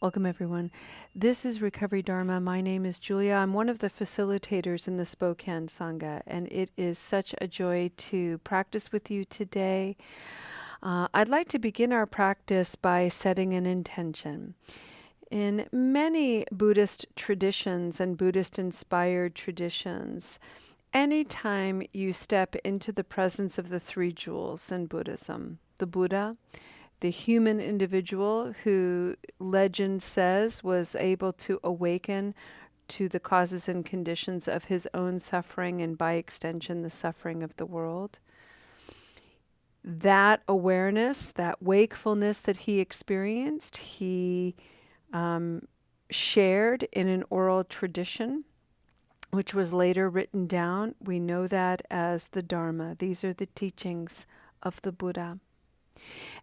Welcome, everyone. This is Recovery Dharma. My name is Julia. I'm one of the facilitators in the Spokane Sangha, and it is such a joy to practice with you today. I'd like to begin our practice by setting an intention. In many Buddhist traditions and Buddhist-inspired traditions, anytime you step into the presence of the three jewels in Buddhism, the Buddha, the human individual who legend says was able to awaken to the causes and conditions of his own suffering and by extension the suffering of the world. That awareness, that wakefulness that he experienced, he shared in an oral tradition, which was later written down. We know that as the Dharma. These are the teachings of the Buddha.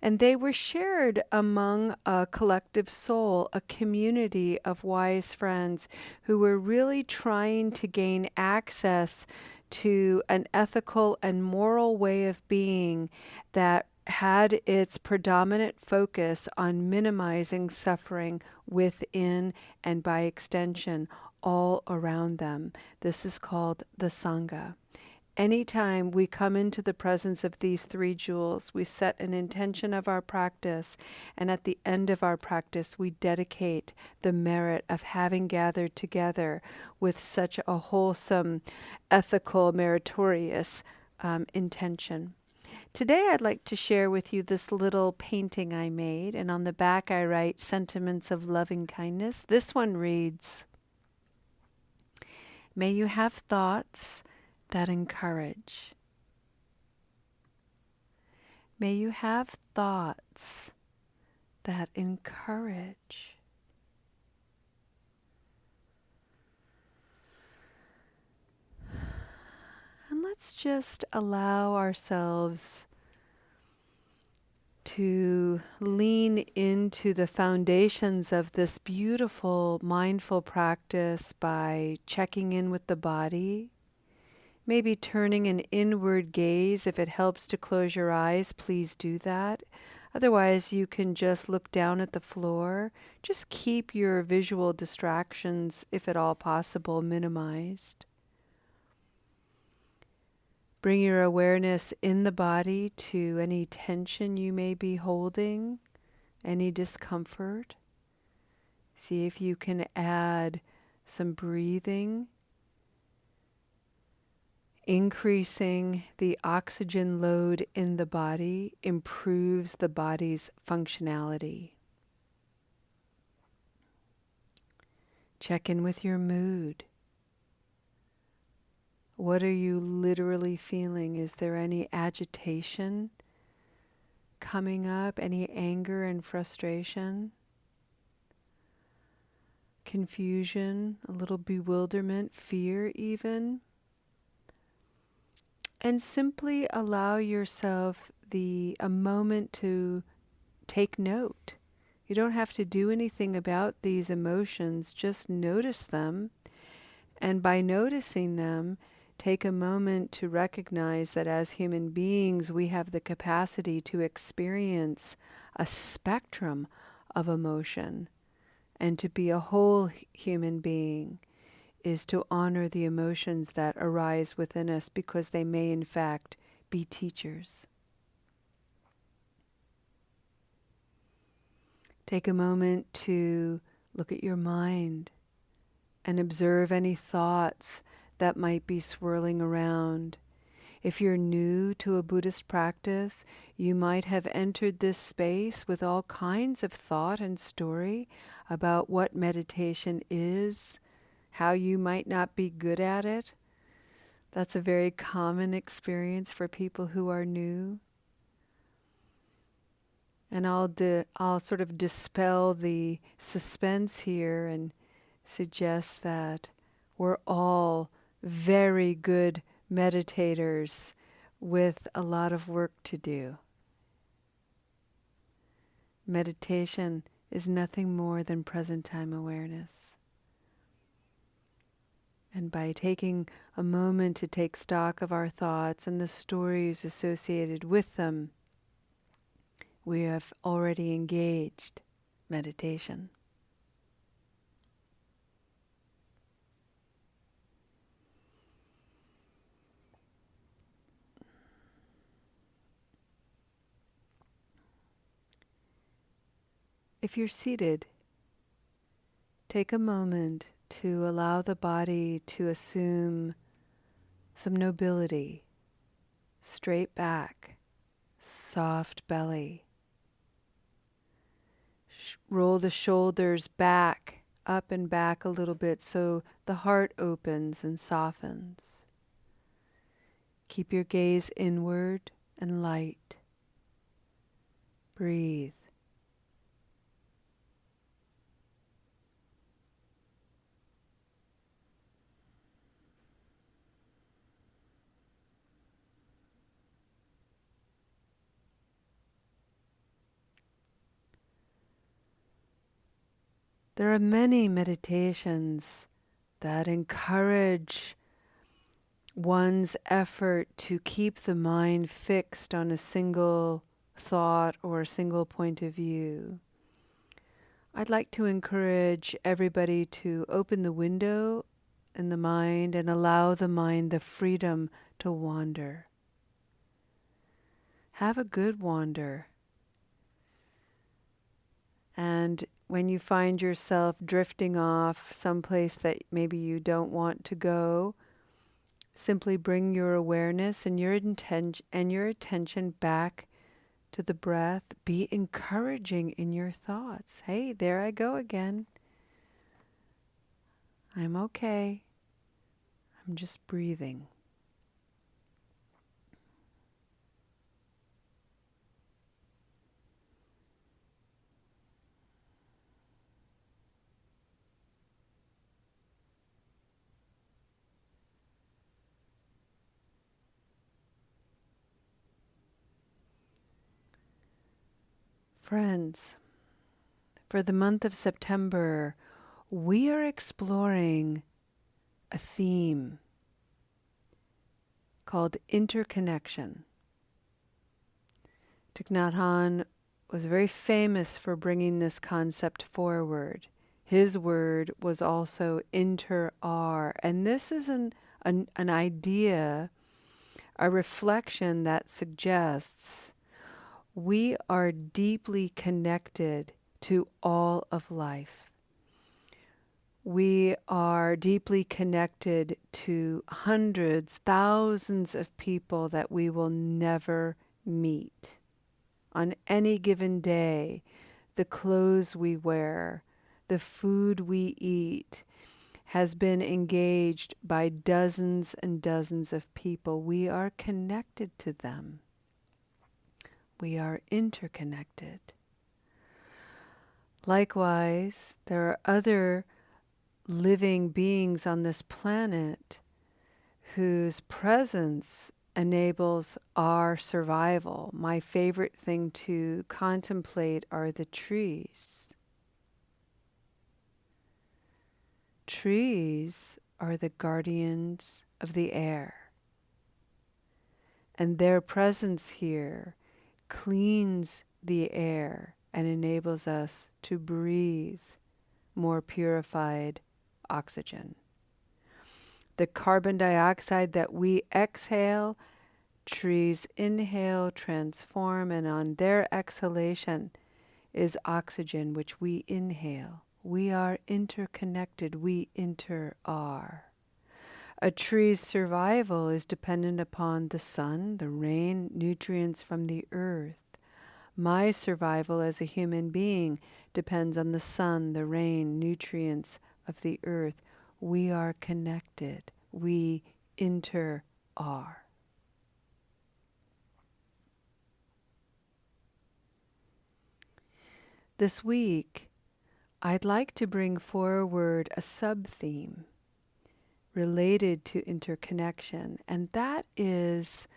And they were shared among a collective soul, a community of wise friends who were really trying to gain access to an ethical and moral way of being that had its predominant focus on minimizing suffering within and by extension all around them. This is called the Sangha. Anytime we come into the presence of these three jewels, we set an intention of our practice, and at the end of our practice, we dedicate the merit of having gathered together with such a wholesome, ethical, meritorious intention. Today, I'd like to share with you this little painting I made, and on the back, I write sentiments of loving kindness. This one reads, "May you have thoughts that encourage. May you have thoughts that encourage." And let's just allow ourselves to lean into the foundations of this beautiful mindful practice by checking in with the body. Maybe turning an inward gaze. If it helps to close your eyes, please do that. Otherwise, you can just look down at the floor. Just keep your visual distractions, if at all possible, minimized. Bring your awareness in the body to any tension you may be holding, any discomfort. See if you can add some breathing. Increasing the oxygen load in the body improves the body's functionality. Check in with your mood. What are you literally feeling? Is there any agitation coming up? Any anger and frustration? Confusion, a little bewilderment, fear even? And simply allow yourself a moment to take note. You don't have to do anything about these emotions, just notice them. And by noticing them, take a moment to recognize that as human beings, we have the capacity to experience a spectrum of emotion. And to be a whole human being is to honor the emotions that arise within us because they may in fact be teachers. Take a moment to look at your mind and observe any thoughts that might be swirling around. If you're new to a Buddhist practice, you might have entered this space with all kinds of thought and story about what meditation is, how you might not be good at it. That's a very common experience for people who are new. And I'll sort of dispel the suspense here and suggest that we're all very good meditators with a lot of work to do. Meditation is nothing more than present time awareness. And by taking a moment to take stock of our thoughts and the stories associated with them, we have already engaged meditation. If you're seated, take a moment to allow the body to assume some nobility, straight back, soft belly. Roll the shoulders back, up and back a little bit so the heart opens and softens. Keep your gaze inward and light. Breathe. There are many meditations that encourage one's effort to keep the mind fixed on a single thought or a single point of view. I'd like to encourage everybody to open the window in the mind and allow the mind the freedom to wander. Have a good wander. And when you find yourself drifting off someplace that maybe you don't want to go, simply bring your awareness and your attention back to the breath. Be encouraging in your thoughts. Hey, there I go again. I'm okay. I'm just breathing. Friends, for the month of September, we are exploring a theme called interconnection. Thich Nhat Hanh was very famous for bringing this concept forward. His word was also inter-are, and this is an idea, a reflection that suggests we are deeply connected to all of life. We are deeply connected to hundreds, thousands of people that we will never meet. On any given day, the clothes we wear, the food we eat, has been engaged by dozens and dozens of people. We are connected to them. We are interconnected. Likewise, there are other living beings on this planet whose presence enables our survival. My favorite thing to contemplate are the trees. Trees are the guardians of the air, and their presence here cleans the air and enables us to breathe more purified oxygen. The carbon dioxide that we exhale, trees inhale, transform, and on their exhalation is oxygen which we inhale. We are interconnected, we inter-are. A tree's survival is dependent upon the sun, the rain, nutrients from the earth. My survival as a human being depends on the sun, the rain, nutrients of the earth. We are connected. We inter-are. This week, I'd like to bring forward a sub-theme related to interconnection, and that is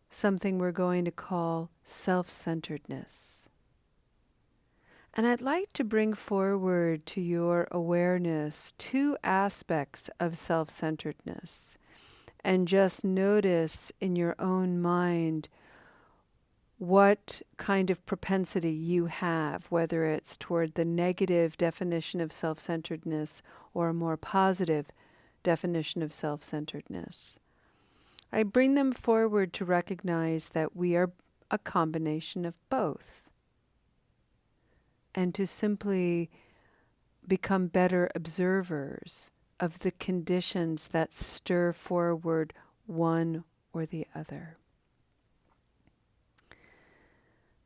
something we're going to call self-centeredness. And I'd like to bring forward to your awareness two aspects of self-centeredness, and just notice in your own mind what kind of propensity you have, whether it's toward the negative definition of self-centeredness or a more positive definition of self-centeredness. I bring them forward to recognize that we are a combination of both. and to simply become better observers of the conditions that stir forward one or the other.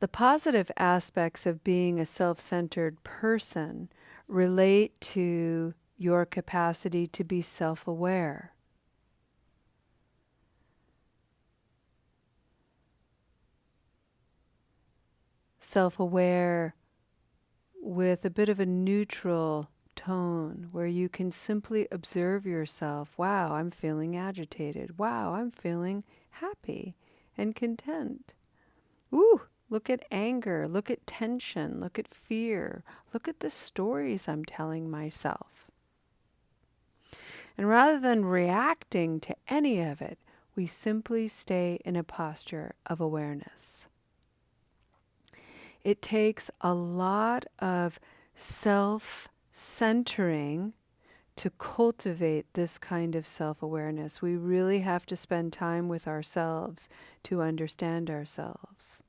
The positive aspects of being a self-centered person relate to your capacity to be self-aware. Self-aware with a bit of a neutral tone where you can simply observe yourself. Wow, I'm feeling agitated. Wow, I'm feeling happy and content. Ooh, look at anger, look at tension, look at fear, look at the stories I'm telling myself. And rather than reacting to any of it, we simply stay in a posture of awareness. It takes a lot of self-centering to cultivate this kind of self-awareness. We really have to spend time with ourselves to understand ourselves.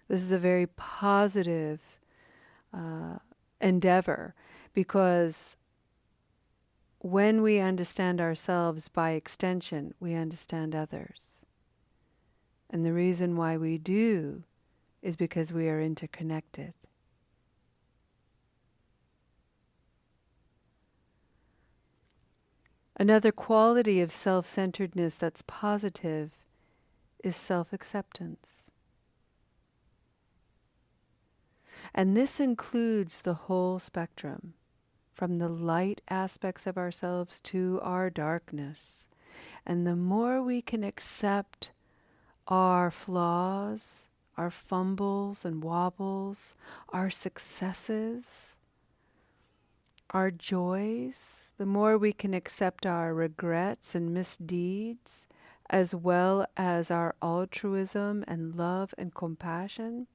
This is a very positive endeavor, because when we understand ourselves, by extension, we understand others. And the reason why we do is because we are interconnected. Another quality of self-centeredness that's positive is self-acceptance. And this includes the whole spectrum, from the light aspects of ourselves to our darkness. And the more we can accept our flaws, our fumbles and wobbles, our successes, our joys, the more we can accept our regrets and misdeeds, as well as our altruism and love and compassion,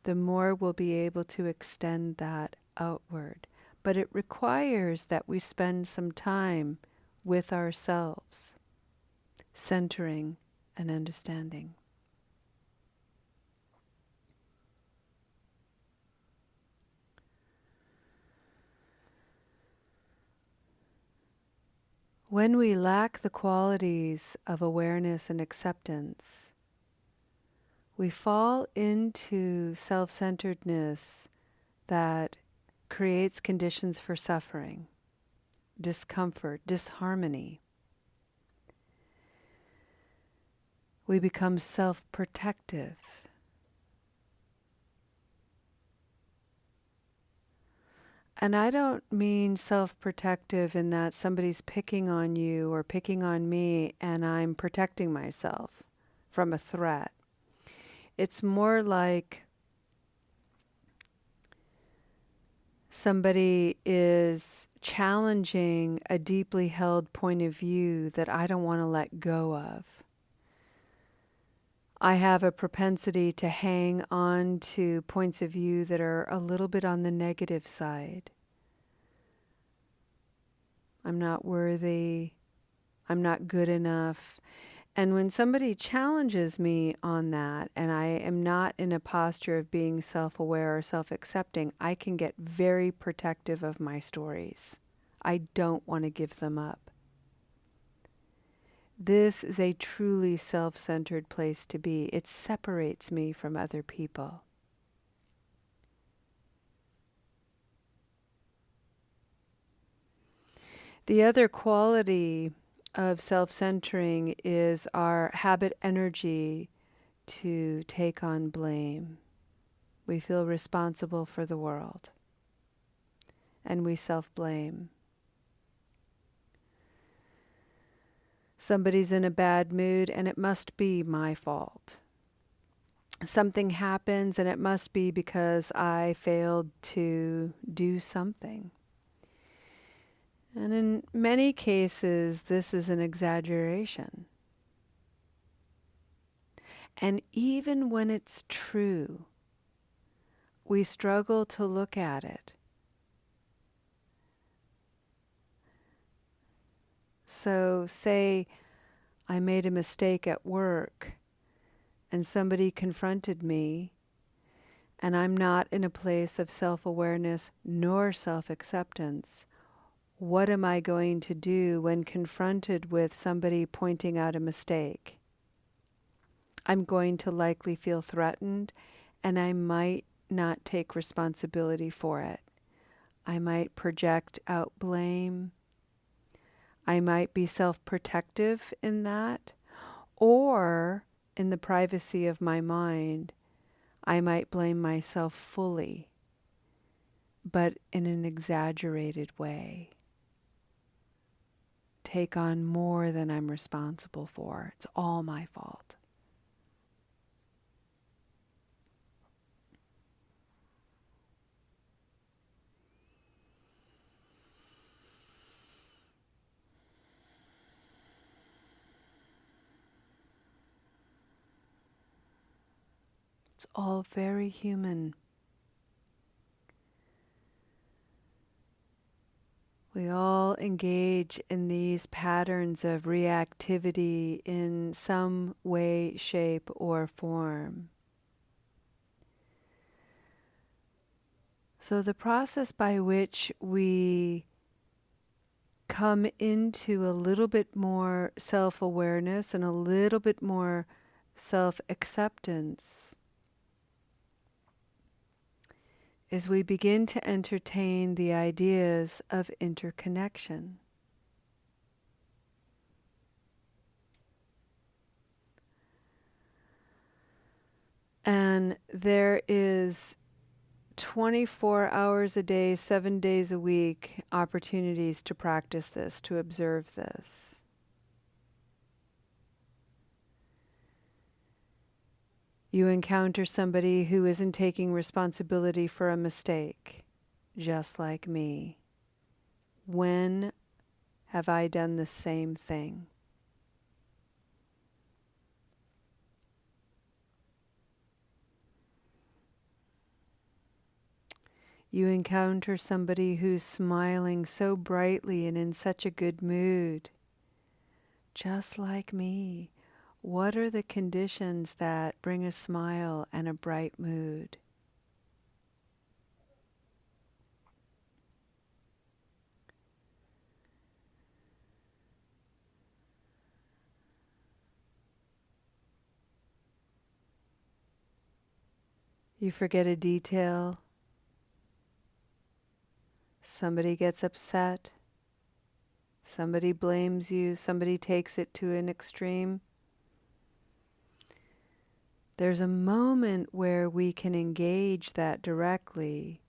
the more we'll be able to extend that outward. But it requires that we spend some time with ourselves, centering and understanding. When we lack the qualities of awareness and acceptance, we fall into self-centeredness that creates conditions for suffering, discomfort, disharmony. We become self-protective. And I don't mean self-protective in that somebody's picking on you or picking on me and I'm protecting myself from a threat. It's more like somebody is challenging a deeply held point of view that I don't want to let go of. I have a propensity to hang on to points of view that are a little bit on the negative side. I'm not worthy. I'm not good enough. And when somebody challenges me on that, and I am not in a posture of being self-aware or self-accepting, I can get very protective of my stories. I don't want to give them up. This is a truly self-centered place to be. It separates me from other people. The other quality of self-centering is our habit energy to take on blame. We feel responsible for the world, and we self-blame. Somebody's in a bad mood and it must be my fault. Something happens and it must be because I failed to do something. And in many cases, this is an exaggeration. And even when it's true, we struggle to look at it. So say I made a mistake at work and somebody confronted me and I'm not in a place of self-awareness nor self-acceptance, what am I going to do when confronted with somebody pointing out a mistake? I'm going to likely feel threatened, and I might not take responsibility for it. I might project out blame. I might be self-protective in that, or in the privacy of my mind, I might blame myself fully, but in an exaggerated way. Take on more than I'm responsible for. It's all my fault. It's all very human. We all engage in these patterns of reactivity in some way, shape, or form. So the process by which we come into a little bit more self-awareness and a little bit more self-acceptance is we begin to entertain the ideas of interconnection. And there is 24 hours a day, 7 days a week, opportunities to practice this, to observe this. You encounter somebody who isn't taking responsibility for a mistake, just like me. When have I done the same thing? You encounter somebody who's smiling so brightly and in such a good mood, just like me. What are the conditions that bring a smile and a bright mood? You forget a detail. Somebody gets upset. Somebody blames you. Somebody takes it to an extreme. There's a moment where we can engage that directly.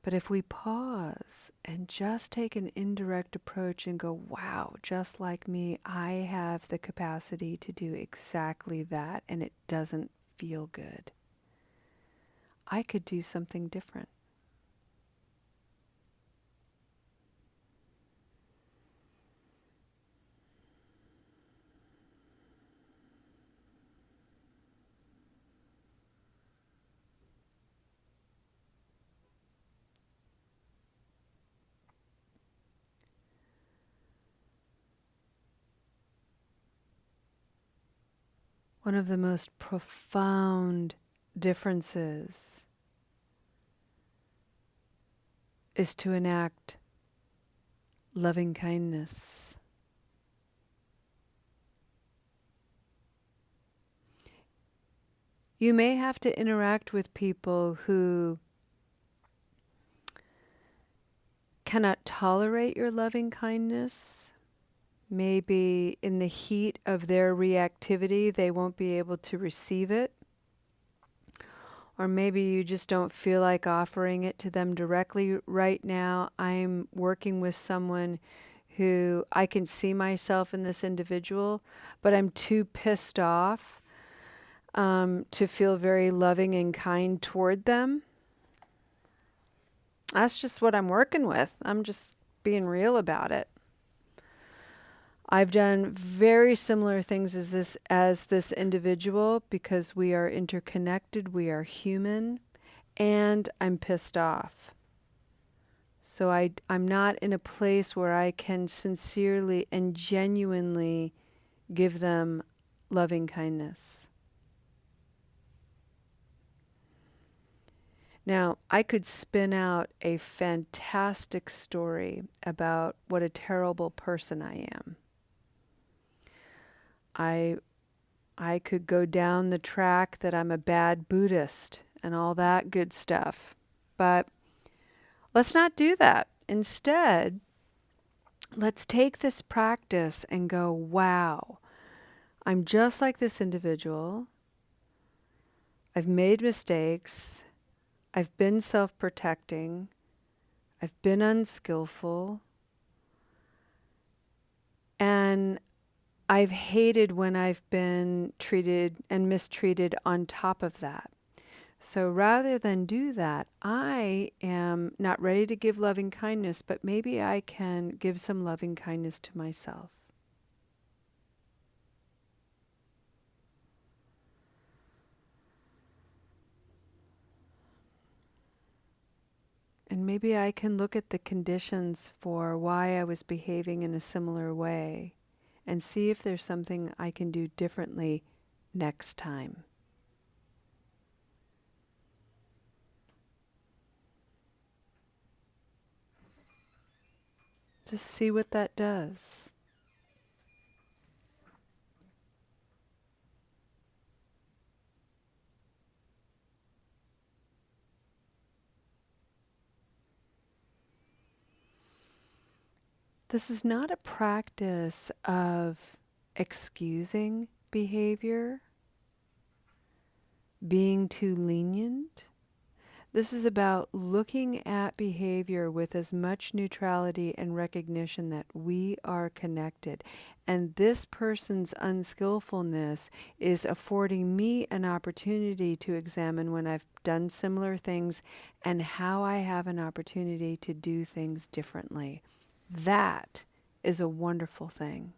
But if we pause and just take an indirect approach and go, wow, just like me, I have the capacity to do exactly that, and it doesn't feel good. I could do something different. One of the most profound differences is to enact loving kindness. You may have to interact with people who cannot tolerate your loving kindness. Maybe in the heat of their reactivity, they won't be able to receive it. Or maybe you just don't feel like offering it to them directly right now. I'm working with someone who I can see myself in this individual, but I'm too pissed off to feel very loving and kind toward them. That's just what I'm working with. I'm just being real about it. I've done very similar things as this individual because we are interconnected, we are human, and I'm pissed off. So I'm not in a place where I can sincerely and genuinely give them loving kindness. Now, I could spin out a fantastic story about what a terrible person I am. I I could go down the track that I'm a bad Buddhist and all that good stuff. But let's not do that. Instead, let's take this practice and go, wow, I'm just like this individual. I've made mistakes. I've been self-protecting. I've been unskillful. And I've hated when I've been treated and mistreated on top of that. So rather than do that, I am not ready to give loving kindness, but maybe I can give some loving kindness to myself. And maybe I can look at the conditions for why I was behaving in a similar way and see if there's something I can do differently next time. Just see what that does. This is not a practice of excusing behavior, being too lenient. This is about looking at behavior with as much neutrality and recognition that we are connected. And this person's unskillfulness is affording me an opportunity to examine when I've done similar things and how I have an opportunity to do things differently. That is a wonderful thing.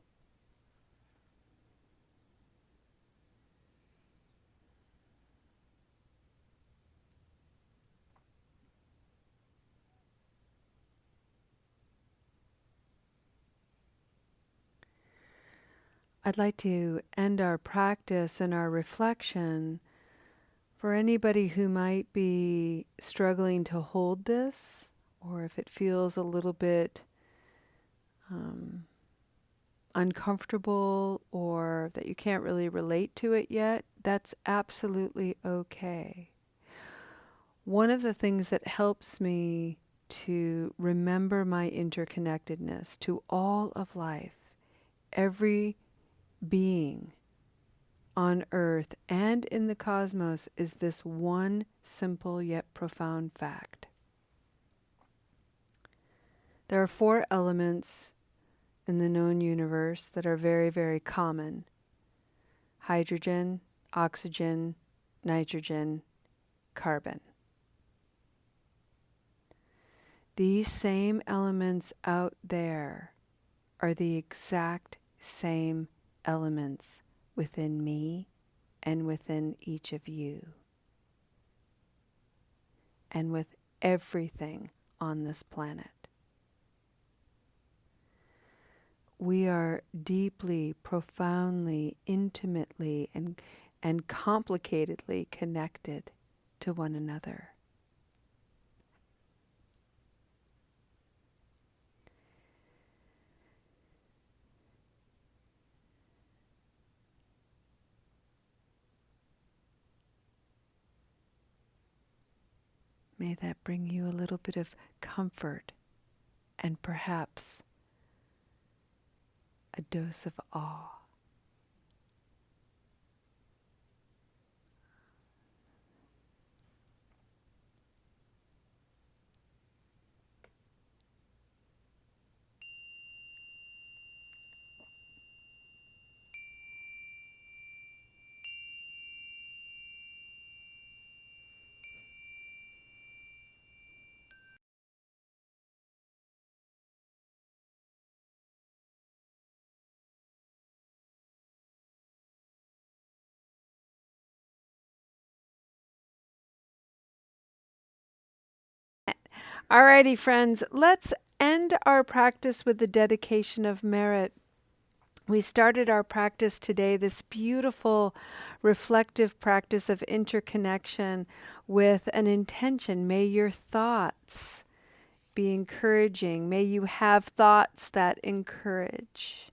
I'd like to end our practice and our reflection for anybody who might be struggling to hold this, or if it feels a little bit uncomfortable or that you can't really relate to it yet, that's absolutely okay. One of the things that helps me to remember my interconnectedness to all of life, every being on earth and in the cosmos, is this one simple yet profound fact. There are 4 elements in the known universe that are very, very common: hydrogen, oxygen, nitrogen, carbon. These same elements out there are the exact same elements within me and within each of you, and with everything on this planet. We are deeply, profoundly, intimately, and complicatedly connected to one another. May that bring you a little bit of comfort and perhaps a dose of awe. Alrighty, friends, let's end our practice with the dedication of merit. We started our practice today, this beautiful reflective practice of interconnection, with an intention. May your thoughts be encouraging. May you have thoughts that encourage.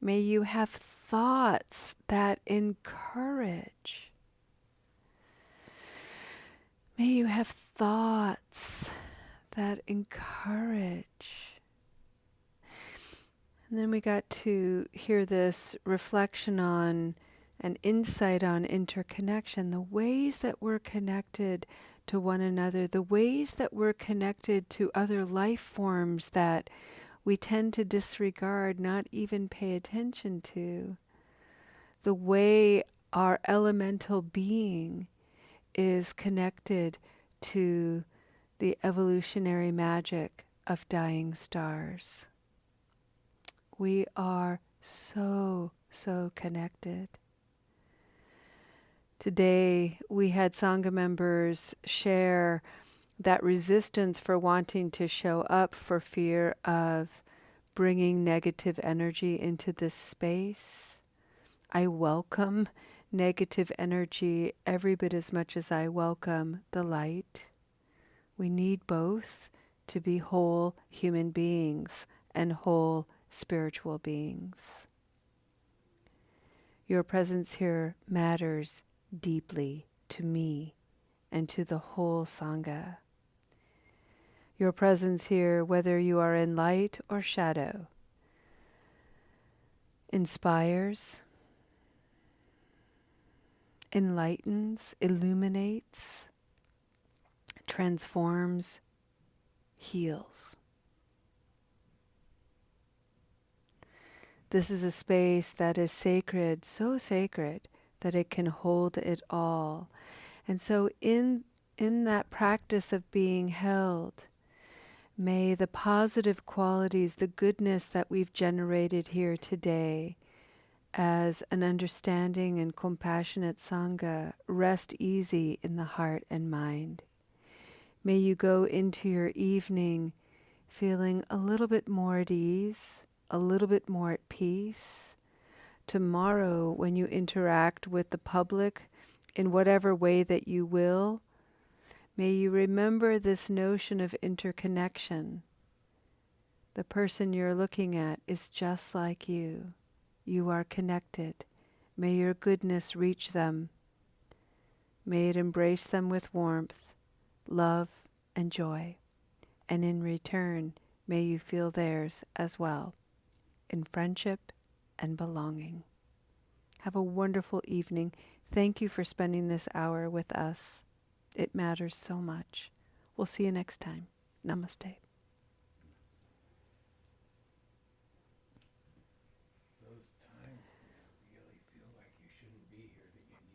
May you have thoughts that encourage. May you have thoughts that encourage. And then we got to hear this reflection on an insight on interconnection, the ways that we're connected to one another, the ways that we're connected to other life forms that we tend to disregard, not even pay attention to, the way our elemental being is connected to the evolutionary magic of dying stars. We are so, so connected. Today, we had Sangha members share that resistance for wanting to show up for fear of bringing negative energy into this space. I welcome negative energy every bit as much as I welcome the light. We need both to be whole human beings and whole spiritual beings. Your presence here matters deeply to me and to the whole Sangha. Your presence here, whether you are in light or shadow, inspires, enlightens, illuminates, transforms, heals. This is a space that is sacred, so sacred that it can hold it all. And so in that practice of being held, may the positive qualities, the goodness that we've generated here today as an understanding and compassionate Sangha rest easy in the heart and mind. May you go into your evening feeling a little bit more at ease, a little bit more at peace. Tomorrow, when you interact with the public in whatever way that you will, may you remember this notion of interconnection. The person you're looking at is just like you. You are connected. May your goodness reach them. May it embrace them with warmth, love, and joy. And in return, may you feel theirs as well, in friendship and belonging. Have a wonderful evening. Thank you for spending this hour with us. It matters so much. We'll see you next time. Namaste.